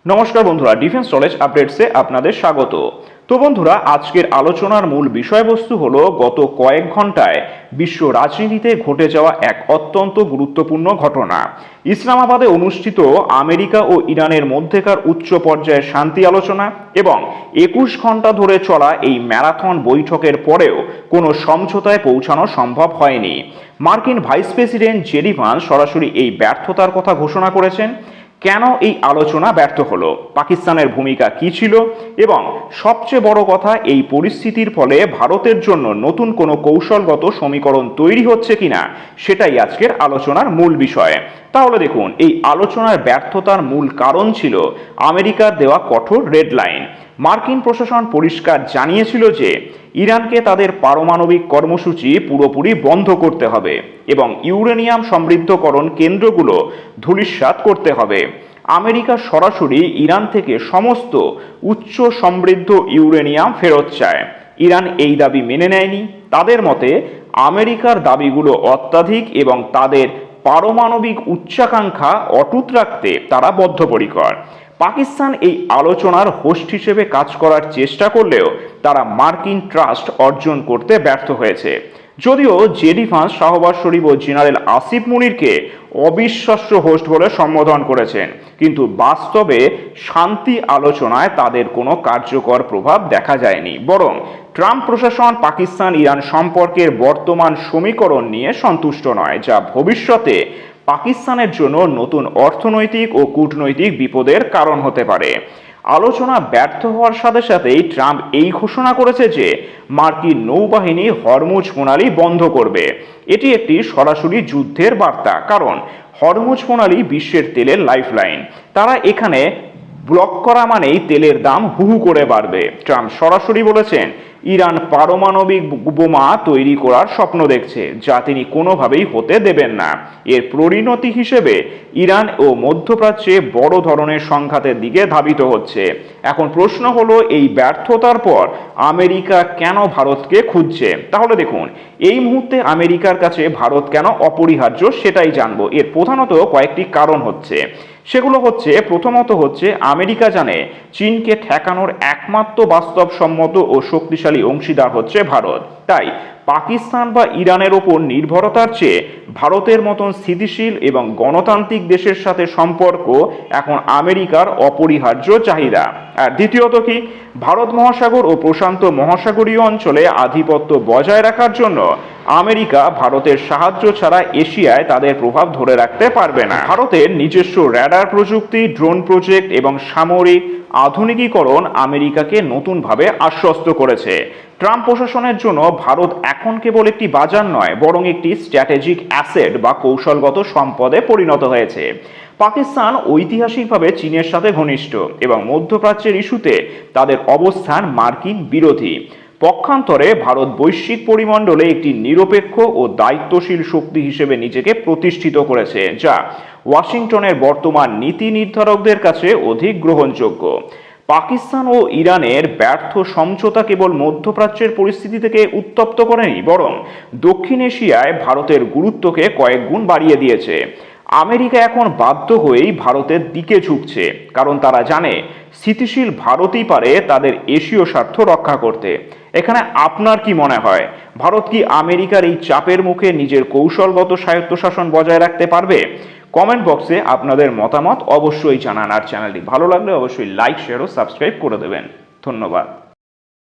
নমস্কার বন্ধুরা, defence knowledge আপডেটসে আপনাদের স্বাগত। তো বন্ধুরা, আজকের আলোচনার মূল বিষয়বস্তু হলো গত কয়েক ঘন্টায় বিশ্ব রাজনীতিতে ঘটে যাওয়া এক অত্যন্ত গুরুত্বপূর্ণ ঘটনা। ইসলামাবাদে অনুষ্ঠিত আমেরিকা ও ইরানের মধ্যেকার উচ্চ পর্যায়ের শান্তি আলোচনা এবং 21 ঘন্টা ধরে চলা এই ম্যারাথন বৈঠকের পরেও কোনো সমঝোতায় পৌঁছানো সম্ভব হয়নি। মার্কিন ভাইস প্রেসিডেন্ট জেডি ভান্স সরাসরি এই ব্যর্থতার কথা ঘোষণা করেছেন। কেন এই আলোচনা ব্যর্থ হলো, পাকিস্তানের ভূমিকা কি ছিল এবং সবচেয়ে বড় কথা, এই পরিস্থিতির ফলে ভারতের জন্য নতুন কোনো কৌশলগত সমীকরণ তৈরি হচ্ছে কিনা, সেটাই আজকের আলোচনার মূল বিষয়। তাহলে দেখুন, এই আলোচনার ব্যর্থতার মূল কারণ ছিল আমেরিকার দেওয়া কঠোর রেড লাইন। মার্কিন প্রশাসন পরিষ্কার জানিয়েছিল যে ইরানকে তাদের পারমাণবিক কর্মসূচি পুরোপুরি বন্ধ করতে হবে এবং ইউরেনিয়াম সমৃদ্ধকরণ কেন্দ্রগুলো ধূলিসাৎ করতে হবে। আমেরিকা সরাসরি ইরান থেকে সমস্ত উচ্চ সমৃদ্ধ ইউরেনিয়াম ফেরত চায়। ইরান এই দাবি মেনে নেয়নি। তাদের মতে আমেরিকার দাবিগুলো অত্যাধিক এবং তাদের পারমাণবিক উচ্চাকাঙ্ক্ষা অটুট রাখতে তারা বদ্ধপরিকর। পাকিস্তান এই আলোচনার হোস্ট হিসেবে কাজ করার চেষ্টা করলেও তারা মার্কিন ট্রাস্ট অর্জন করতে ব্যর্থ হয়েছে। যদিও জেডি ভান্স, শাহবাজ শরীফ ও জেনারেল আসিফ মুনিরকে অবিশ্বাস্য হোস্ট বলে সম্বোধন করেছেন, কিন্তু বাস্তবে শান্তি আলোচনায় তাদের কোনো কার্যকর প্রভাব দেখা যায়নি। বরং ট্রাম্প প্রশাসন পাকিস্তান ইরান সম্পর্কের বর্তমান সমীকরণ নিয়ে সন্তুষ্ট নয়, যা ভবিষ্যতে পাকিস্তানের জন্য নতুন অর্থনৈতিক ও কূটনৈতিক বিপদের কারণ হতে পারে। আলোচনা ব্যর্থ হওয়ার সাথে সাথেই ট্রাম্প এই ঘোষণা করেছে যে মার্কিন নৌবাহিনী হরমুজ প্রণালী বন্ধ করবে। এটি একটি সরাসরি যুদ্ধের বার্তা, কারণ হরমুজ প্রণালী বিশ্বের তেলের লাইফলাইন। তারা এখানে ব্লক করা মানেই তেলের দাম হুহু করে বাড়বে। ট্রাম্প সরাসরি বলেছেন ইরান পারমাণবিক বোমা তৈরি করার স্বপ্ন দেখছে, যা তিনি কোনোভাবেই হতে দেবেন না। এর পরিণতি হিসেবে ইরান ও মধ্যপ্রাচ্যে বড় ধরনের সংঘাতের দিকে ধাবিত হচ্ছে। এখন প্রশ্ন হলো, এই ব্যর্থতার পর আমেরিকা কেন ভারতকে খুঁজছে? তাহলে দেখুন, এই মুহূর্তে আমেরিকার কাছে ভারত কেন অপরিহার্য সেটাই জানবো। এর প্রধানত কয়েকটি কারণ হচ্ছে। সেগুলো হচ্ছে, প্রথমত হচ্ছে আমেরিকা জানে চীনকে ঠেকানোর একমাত্র বাস্তবসম্মত ও শক্তিশালী অংশীদার হচ্ছে ভারত। তাই পাকিস্তান বা ইরানের ওপর নির্ভরতার চেয়ে ভারতের মতন স্থিতিশীল এবং গণতান্ত্রিক দেশের সাথে সম্পর্ক এখন আমেরিকার অপরিহার্য চাহিদা। আর দ্বিতীয়ত কি, ভারত মহাসাগর ও প্রশান্ত মহাসাগরীয় অঞ্চলে আধিপত্য বজায় রাখার জন্য আমেরিকা ভারতের সাহায্য ছাড়া এশিয়ায় তাদের প্রভাব ধরে রাখতে পারবে না। ভারতের নিজস্ব র্যাডার প্রযুক্তি, ড্রোন প্রজেক্ট এবং সামরিক আধুনিকীকরণ আমেরিকাকে নতুনভাবে আশ্বস্ত করেছে। ট্রাম্প প্রশাসনের জন্য ভারত এখন কেবল একটি বাজার নয়, বরং একটি স্ট্র্যাটেজিক অ্যাসেট বা কৌশলগত সম্পদে পরিণত হয়েছে। পাকিস্তান ঐতিহাসিকভাবে চীনের সাথে ঘনিষ্ঠ এবং মধ্যপ্রাচ্যের ইস্যুতে তাদের অবস্থান মার্কিন বিরোধী। পক্ষান্তরে ভারত বৈশ্বিক পরিমণ্ডলে একটি নিরপেক্ষ ও দায়িত্বশীল শক্তি হিসেবে নিজেকে প্রতিষ্ঠিত করেছে, যা ওয়াশিংটনের বর্তমান নীতি নির্ধারকদের কাছে অধিক গ্রহণযোগ্য। পাকিস্তান ও ইরানের ব্যর্থ সমঝোতা কেবল মধ্যপ্রাচ্যের পরিস্থিতি থেকে উত্তপ্ত করেনি, বরং দক্ষিণ এশিয়ায় ভারতের গুরুত্বকে কয়েক গুণ বাড়িয়ে দিয়েছে। আমেরিকা এখন বাধ্য হয়েই ভারতের দিকে ঝুঁকছে, কারণ তারা জানে স্থিতিশীল ভারতই পারে তাদের এশীয় স্বার্থ রক্ষা করতে। এখানে আপনার কি মনে হয়, ভারত কি আমেরিকার এই চাপের মুখে নিজের কৌশলগত স্বায়ত্তশাসন বজায় রাখতে পারবে? কমেন্ট বক্সে আপনাদের মতামত অবশ্যই জানান। আর চ্যানেলটি ভালো লাগলে অবশ্যই লাইক, শেয়ার ও সাবস্ক্রাইব করে দেবেন। ধন্যবাদ।